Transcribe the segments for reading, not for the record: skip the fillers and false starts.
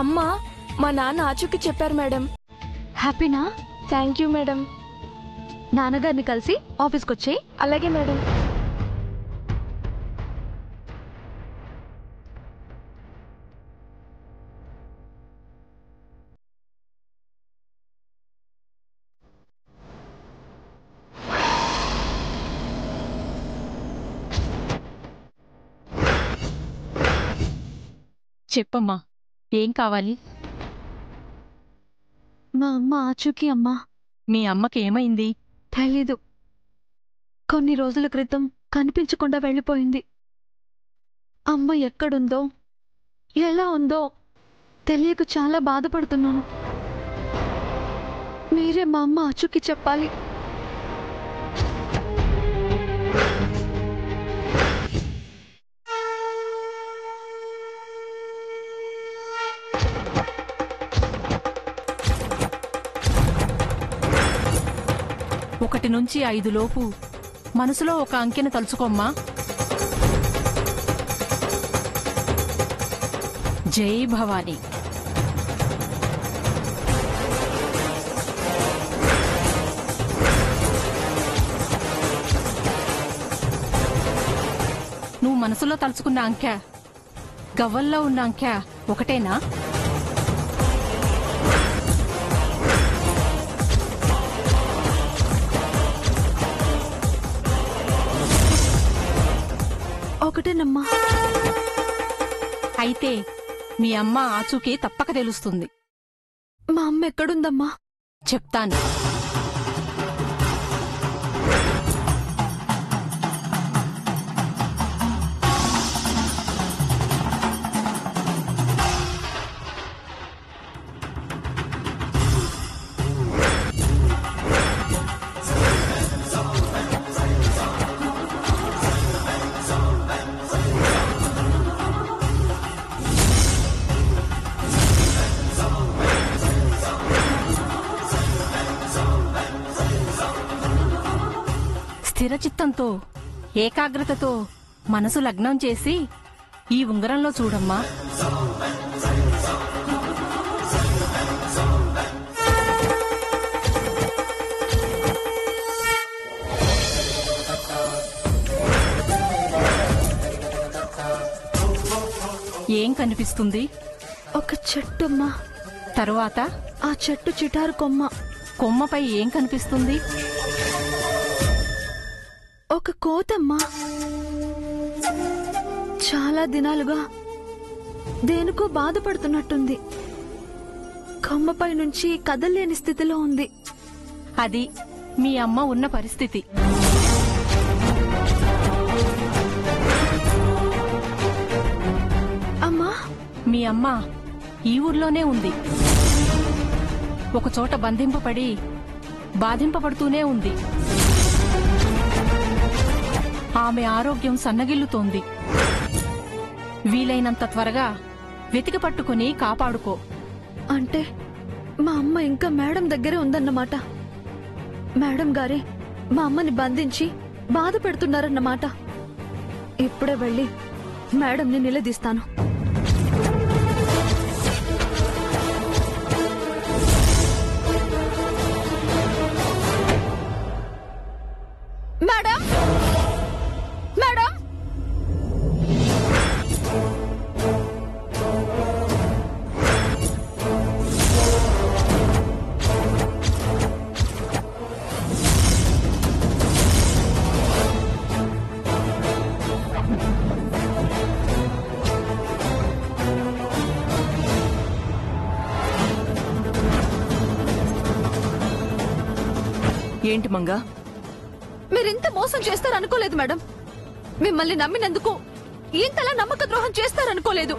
అమ్మా మా నాన్న ఆచూకీ చెప్పారు మేడం. హ్యాపీనా? Thank you madam. నాన్నగారిని కలిసి ఆఫీస్కి వచ్చేయి. అలాగే మేడం. చెప్పమ్మా, ఏం కావాలి? మా అమ్మ ఆచూకీ అమ్మా. మీ అమ్మకి ఏమైంది? తెలీదు. కొన్ని రోజుల క్రితం కనిపించకుండా వెళ్ళిపోయింది. అమ్మ ఎక్కడుందో ఎలా ఉందో తెలియక చాలా బాధపడుతున్నాను. మీరే మా అమ్మ ఆచూకీ చెప్పాలి. ఒకటి నుంచి 5 లోపు మనసులో ఒక అంకెను తలుచుకోమ్మా. జై భవానీ. నువ్వు మనసులో తలుచుకున్న అంకె గవ్వల్లో ఉన్న అంకె ఒకటేనా? ఒకటేనమ్మా. అయితే మీ అమ్మ ఆచూకీ తప్పక తెలుస్తుంది. మా అమ్మ ఎక్కడుందమ్మా? చెప్తాను. స్థిరచిత్తంతో ఏకాగ్రతతో మనసు లగ్నం చేసి ఈ ఉంగరంలో చూడమ్మా. ఏం కనిపిస్తుంది? ఒక చెట్టమ్మా. తరువాత? ఆ చెట్టు చిటారు కొమ్మ. కొమ్మపై ఏం కనిపిస్తుంది? ఒక కోతమ్మా. చాలా దినాలుగా దేనికో బాధపడుతున్నట్టుంది. కొమ్మపై నుంచి కదల్లేని స్థితిలో ఉంది. అది మీ అమ్మ ఉన్న పరిస్థితి. అమ్మా, మీ అమ్మ ఈ ఊర్లోనే ఉంది. ఒకచోట బంధింపబడి బాధింపబడుతూనే ఉంది. ఆమె ఆరోగ్యం సన్నగిల్లుతోంది. వీలైనంత త్వరగా వెతికి పట్టుకుని కాపాడుకో. అంటే మా అమ్మ ఇంకా మేడం దగ్గరే ఉందన్నమాట. మేడం గారే మా అమ్మని బంధించి బాధ పెడుతున్నారన్నమాట. ఇప్పుడే వెళ్ళి మేడంని నిలదీస్తాను. Madam, madam. ఏంటి మంగా? మీరింత మోసం చేస్తారనుకోలేదు మేడం. మిమ్మల్ని నమ్మినందుకు ఇంతలా నమ్మక ద్రోహం చేస్తారనుకోలేదు.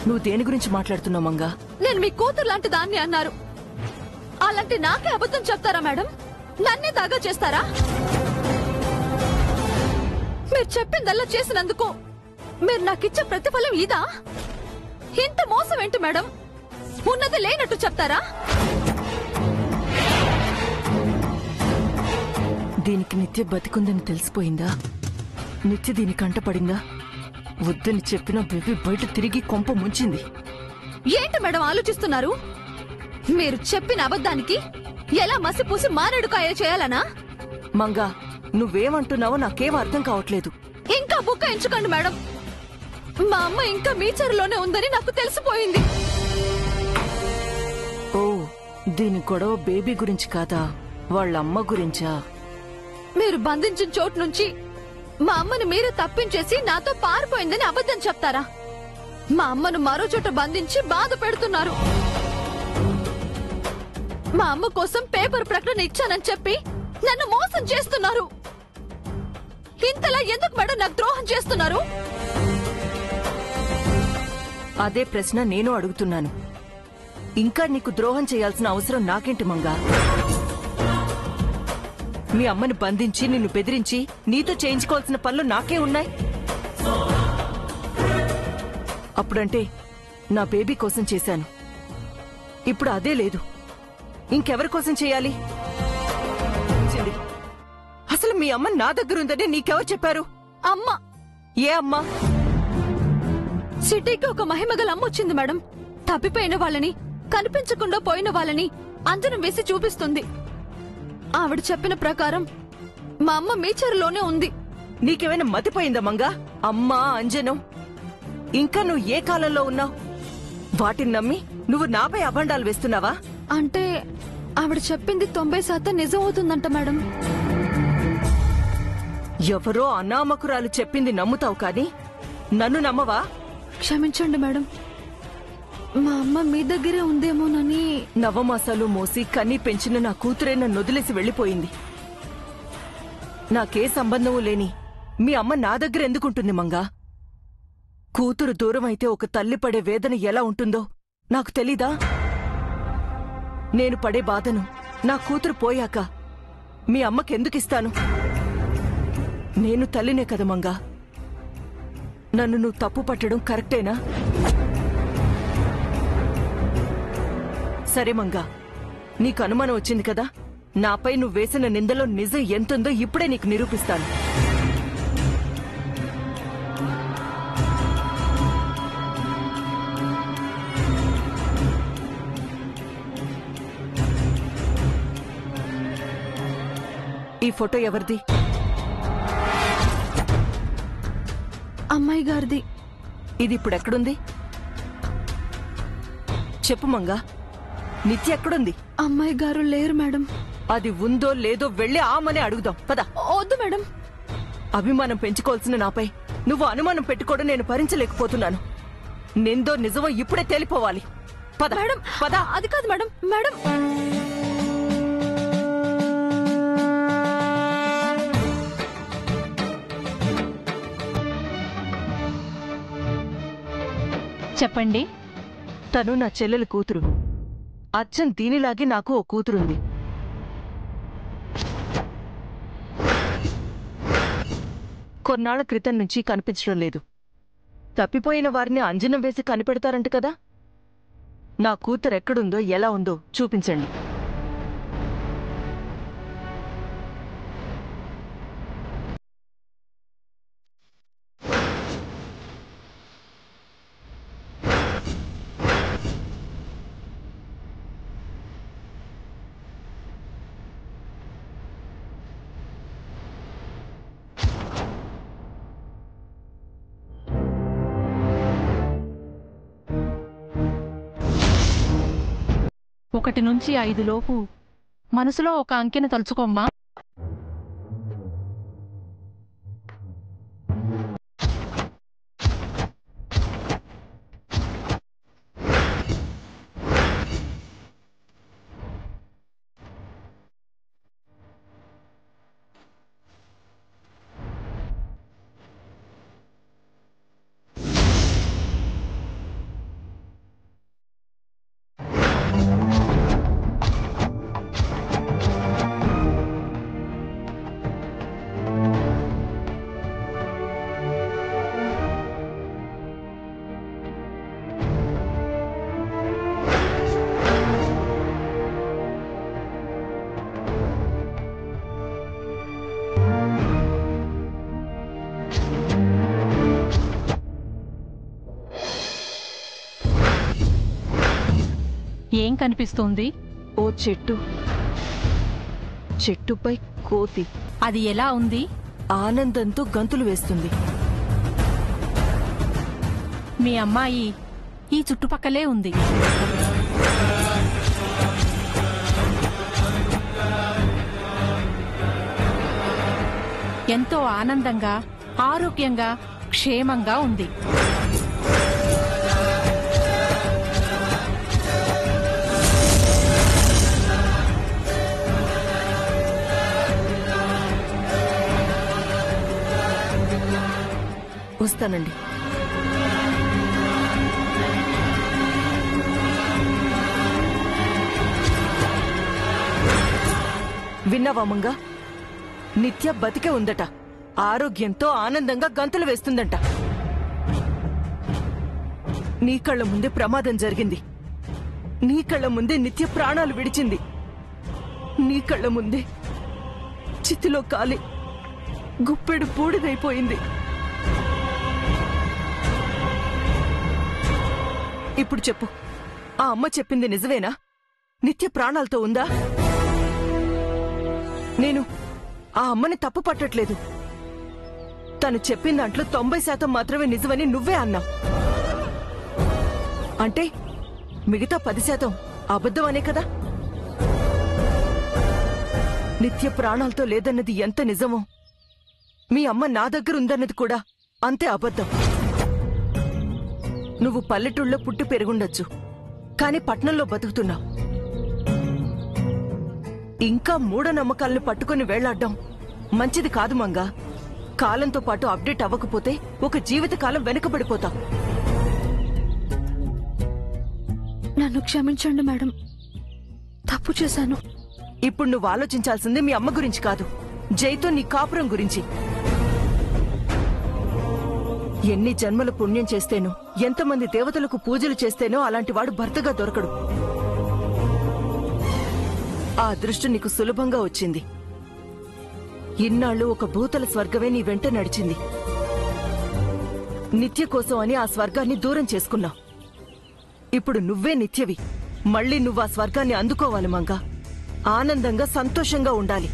నువ్వు దేని గురించి మాట్లాడుతున్నావు మంగా? నేను మీ కూతురు లాంటి దాన్ని అన్నారు. అలాంటి నాకే అబద్ధం చెప్తారా మేడం? నన్నే దాగా చేస్తారా? మీరు చెప్పిందల్లా చేసినందుకు మీరు నాకిచ్చే ప్రతిఫలం ఇదా? ఇంత మోసం ఏంటి మేడం? ఉన్నది లేనట్టు చెప్తారా? దీనికి నిత్య బతికుందని తెలిసిపోయిందా? నిత్య దీని కంట పడిందా? వద్దని చెప్పిన బేబీ బయట తిరిగి కొంప ముంచింది. ఏంటి మేడం ఆలోచిస్తున్నారు? మీరు చెప్పిన అబద్ధానికి ఎలా మసిపూసి మారేడుకాయ చేయాలనా? మంగా, నువ్వేమంటున్నావో నాకేం అర్థం కావట్లేదు. ఇంకా బుక్కాయించుకోండి మేడం. మా అమ్మ ఇంకా మీ చెరులోనే ఉందని నాకు తెలిసిపోయింది. ఓ, దీని గొడవ బేబీ గురించి కాదా, వాళ్ళ అమ్మ గురించా? మీరు బంధించిన చోటు నుంచి మా అమ్మను మీరే తప్పించేసి నాతో పారిపోయిందని అబద్ధం చెప్తారా? మా అమ్మను మరో చోట బంధించి బాధ పెడుతున్నారు. మా అమ్మ కోసం పేపర్ ప్రకటన ఇచ్చానని చెప్పి నన్ను మోసం చేస్తున్నారు. ఇంతలా ఎందుకు మేడం నాకు ద్రోహం చేస్తున్నారు? అదే ప్రశ్న నేను అడుగుతున్నాను. ఇంకా నీకు ద్రోహం చేయాల్సిన అవసరం నాకేంటి మంగా? మీ అమ్మని బంధించి నిన్ను బెదిరించి నీతో చేయించుకోవాల్సిన పనులు నాకే ఉన్నాయి. అప్పుడంటే నా బేబీ కోసం చేశాను, ఇప్పుడు అదే లేదు. ఇంకెవరి కోసం చేయాలి? అసలు మీ అమ్మ నా దగ్గరుందని నీకెవరు చెప్పారు? అమ్మ. ఏ అమ్మా? సిటీకి ఒక మహిమగల అమ్మ వచ్చింది మేడం. తప్పిపోయిన వాళ్ళని, కనిపించకుండా పోయిన వాళ్ళని అంజనం వేసి చూపిస్తుంది. ఆవిడ చెప్పిన ప్రకారం మా అమ్మ మీ చెరులోనే ఉంది. నీకేమైనా మతిపోయిందా మంగా? అమ్మా, అంజనం, ఇంకా నువ్వు ఏ కాలంలో ఉన్నావు? వాటిని నమ్మి నువ్వు నాపై అభండాలు వేస్తున్నావా? అంటే ఆవిడ చెప్పింది 90% నిజం అవుతుందంట మేడం. ఎవరో అనామకురాలు చెప్పింది నమ్ముతావు కాని నన్ను నమ్మవా? క్షమించండి మేడం, మా అమ్మ మీ దగ్గరే ఉందేమోనని. నవమాసాలు మోసి కన్నీ పెంచిన నా కూతురే నన్ను వదిలేసి వెళ్లిపోయింది. నాకే సంబంధమూ లేని మీ అమ్మ నా దగ్గర ఎందుకుంటుంది మంగా? కూతురు దూరం అయితే ఒక తల్లి పడే వేదన ఎలా ఉంటుందో నాకు తెలీదా? నేను పడే బాధను నా కూతురు పోయాక మీ అమ్మకెందుకిస్తాను? నేను తల్లినే కదా మంగా. నన్ను నువ్వు తప్పు పట్టడం కరెక్టేనా? సరే మంగా, నీకు అనుమానం వచ్చింది కదా, నాపై నువ్వు వేసిన నిందలో నిజం ఎంతుందో ఇప్పుడే నీకు నిరూపిస్తాను. ఈ ఫోటో ఎవరిది? అమ్మాయి గారిది. ఇది ఇప్పుడు ఎక్కడుంది? చెప్పు మంగా, నిత్య ఎక్కడుంది? అమ్మాయి గారు లేరు మేడం. అది ఉందో లేదో వెళ్ళి ఆమనే అడుగుదాం పద. వద్దు మేడం. అభిమానం పెంచుకోవాల్సిన నాపై నువ్వు అనుమానం పెట్టుకోవడం నేను భరించలేకపోతున్నాను. నిందో నిజమో ఇప్పుడే తేలిపోవాలి. పద మేడం, పద. అది కాదు మేడం. మేడం, చెప్పండి. తను నా చెల్లెలి కూతురు. అచ్చం దీనిలాగే నాకు ఓ కూతురుంది. కొన్నాళ్ల క్రితం నుంచి కనిపించడం లేదు. తప్పిపోయిన వారిని అంజనం వేసి కనిపెడతారంట కదా. నా కూతురు ఎక్కడుందో ఎలా ఉందో చూపించండి. ఒకటి నుంచి 5 లోపు మనసులో ఒక అంకెను తలుచుకోమ్మా. ఏం కనిపిస్తోంది? ఓ చెట్టు, చెట్టుపై కోతి అది ఎలా ఉంది? ఆనందంతో గంతులు వేస్తుంది. మీ అమ్మాయి ఈ చుట్టుపక్కలే ఉంది. ఎంతో ఆనందంగా, ఆరోగ్యంగా, క్షేమంగా ఉంది. వస్తానండి. విన్నావా మంగా? నిత్య బతికే ఉందట. ఆరోగ్యంతో ఆనందంగా గంతులు వేస్తుందంట. నీ కళ్ళ ముందే ప్రమాదం జరిగింది. నీ కళ్ళ ముందే నిత్య ప్రాణాలు విడిచింది. నీ కళ్ళ ముందే చితిలో కాలి గుప్పెడు బూడిదైపోయింది. ఇప్పుడు చెప్పు, ఆ అమ్మ చెప్పింది నిజమేనా? నిత్య ప్రాణాలతో ఉందా? నేను ఆ అమ్మని తప్పు పట్టట్లేదు. తను చెప్పిన దాంట్లో 90% మాత్రమే నిజమని నువ్వే అన్నావు. అంటే మిగతా 10% అబద్ధం అనే కదా? నిత్య ప్రాణాలతో లేదన్నది ఎంత నిజమో, మీ అమ్మ నా దగ్గర ఉందన్నది కూడా అంతే అబద్ధం. నువ్వు పల్లెటూళ్ళలో పుట్టి పెరుగుండొచ్చు, కాని పట్నంలో బతుకుతున్నావు. ఇంకా మూఢనమ్మకాలను పట్టుకుని వేళ్లాడ్డం మంచిది కాదు మంగా. కాలంతో పాటు అప్డేట్ అవ్వకపోతే ఒక జీవితకాలం వెనుకబడిపోతావు. నన్ను క్షమించండి మేడం, తప్పు చేశాను. ఇప్పుడు నువ్వు ఆలోచించాల్సింది మీ అమ్మ గురించి కాదు, జైతో నీ కాపురం గురించి. ఎన్ని జన్మల పుణ్యం చేస్తేనో, ఎంతమంది దేవతలకు పూజలు చేస్తేనో అలాంటి వాడు భర్తగా దొరకడు. ఆ అదృష్టం నీకు సులభంగా వచ్చింది. ఇన్నాళ్ళు ఒక భూతల స్వర్గమే నీ వెంట నడిచింది. నిత్య కోసం అని ఆ స్వర్గాన్ని దూరం చేసుకున్నావు. ఇప్పుడు నువ్వే నిత్యవి. మళ్ళీ నువ్వు ఆ స్వర్గాన్ని అందుకోవాలి మంగా. ఆనందంగా, సంతోషంగా ఉండాలి.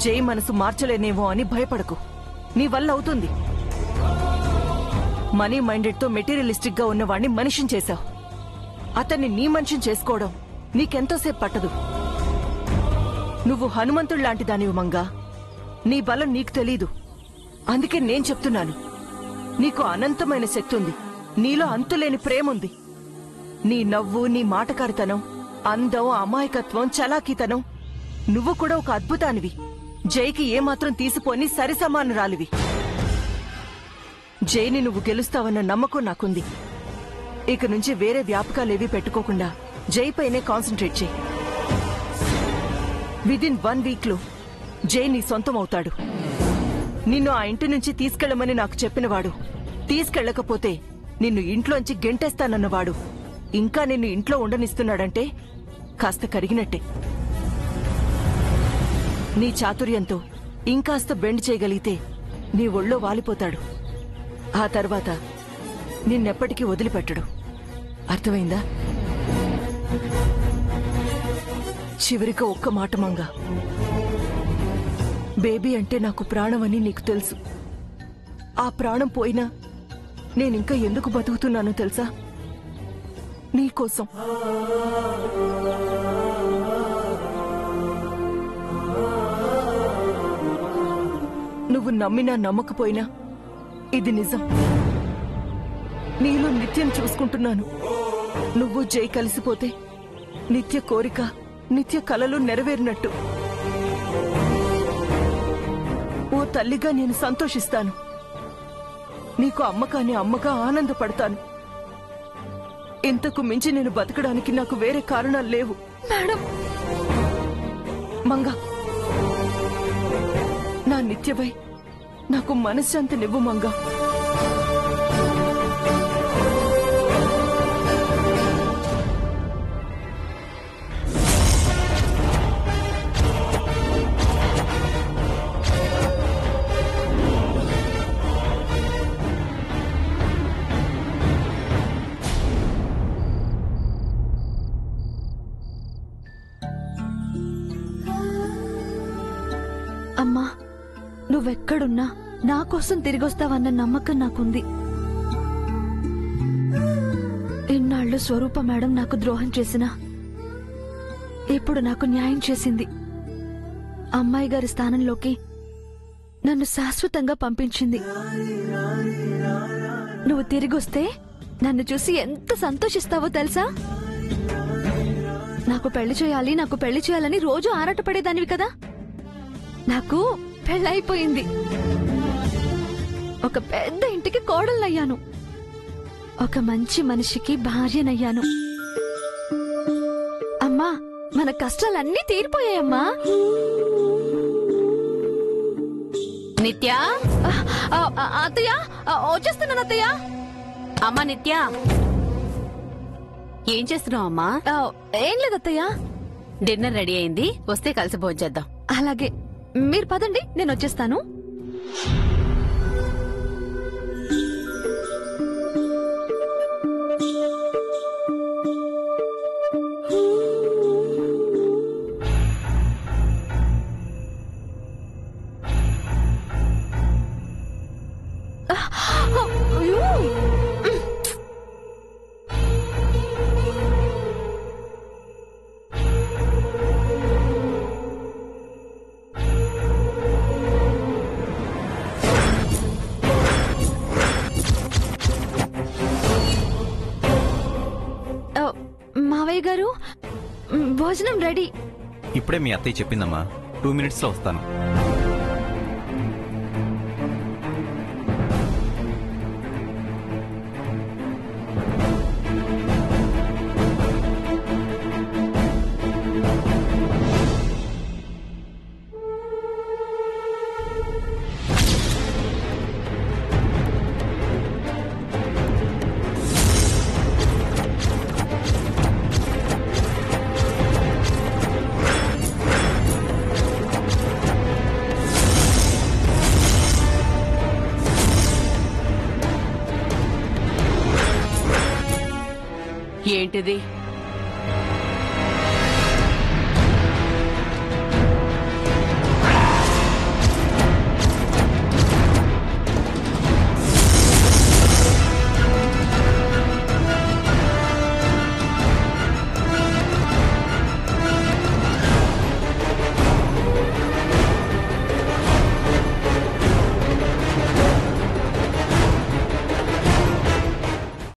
జై మనసు మార్చలేనేమో అని భయపడకు. నీ వల్ల అవుతుంది. మనీ మైండెడ్ తో మెటీరియలిస్టిక్ గా ఉన్నవాణ్ణి మనిషిని చేశావు. అతన్ని నీ మనిషిని చేసుకోవడం నీకెంతోసేపు పట్టదు. నువ్వు హనుమంతుడిలాంటి దానివి మంగా. నీ బలం నీకు తెలీదు. అందుకే నేను చెప్తున్నాను, నీకు అనంతమైన శక్తి ఉంది. నీలో అంతులేని ప్రేముంది. నీ నవ్వు, నీ మాటకారితనం, అందం, అమాయకత్వం, చలాకీతనం, నువ్వు కూడా ఒక అద్భుతానివి. జైకి ఏమాత్రం తీసిపోని సరిసమానురాలివి. జైని నువ్వు గెలుస్తావన్న నమ్మకం నాకుంది. ఇక నుంచి వేరే వ్యాపకాలేవీ పెట్టుకోకుండా జైపైనే కాన్సంట్రేట్ చేయి. విదిన్ 1 వీక్ లో జై నీ సొంతమవుతాడు. నిన్ను ఆ ఇంటి నుంచి తీసుకెళ్లమని నాకు చెప్పినవాడు, తీసుకెళ్లకపోతే నిన్ను ఇంట్లోంచి గెంటేస్తానన్నవాడు ఇంకా నిన్ను ఇంట్లో ఉండనిస్తున్నాడంటే కాస్త కరిగినట్టే. నీ చాతుర్యంతో ఇంకాస్త బెండ్ చేయగలిగితే నీ ఒళ్ళో వాలిపోతాడు. ఆ తర్వాత నిన్నెప్పటికీ వదిలిపెట్టడు. అర్థమైందా? చివరిగా ఒక్క మాట మంగా. బేబీ అంటే నాకు ప్రాణమని నీకు తెలుసు. ఆ ప్రాణం పోయినా నేనింకా ఎందుకు బతుకుతున్నానో తెలుసా? నీకోసం. నువ్వు నమ్మినా నమ్మకపోయినా ఇది నిజం. నీలో నిత్యం చూసుకుంటున్నాను. నువ్వు జై కలిసిపోతే నిత్య కోరిక, నిత్య కలలు నెరవేరినట్టు. ఓ తల్లిగా నేను సంతోషిస్తాను. నీకు అమ్మకాని అమ్మగా ఆనందపడతాను. ఇంతకు మించి నేను బతకడానికి నాకు వేరే కారణాలు లేవు. మేడం, మంగా, నా నిత్యవై నాకు మనశ్శాంతినివ్వు మంగా. అమ్మా, నువ్వెక్కడున్నా నా కోసం తిరిగొస్తావన్న నమ్మకం నాకుంది. ఇన్నాళ్లు స్వరూప మేడం నాకు ద్రోహం చేసినా ఇప్పుడు నాకు న్యాయం చేసింది. అమ్మాయి గారి స్థానంలోకి నన్ను శాశ్వతంగా పంపించింది. నువ్వు తిరిగొస్తే నన్ను చూసి ఎంత సంతోషిస్తావో తెలుసా? నాకు పెళ్లి చేయాలి, నాకు పెళ్లి చేయాలని రోజు ఆరాటపడేదానివి కదా. నాకు పెళ్ళైపోయింది. ఒక పెద్ద ఇంటికి కోడలయ్యాను. ఒక మంచి మనిషికి భార్యనయ్యాను. అమ్మా, మన కష్టాలన్నీ తీరిపోయాయమ్మా. నిత్య, అత్తయ్య, వచ్చేస్తున్నాను అత్తయ్య. అమ్మా నిత్య, ఏం చేస్తున్నావు అమ్మా? ఏం లేదు అత్తయ్య. డిన్నర్ రెడీ అయింది, వస్తే కలిసి భోంచేద్దాం. అలాగే, మీరు పదండి, నేను వచ్చేస్తాను. మావయ్య గారు, భోజనం రెడీ. ఇప్పుడే మీ అత్తయ్య చెప్పిందమ్మా, 2 minutes లో వస్తాను. ఏంటిది?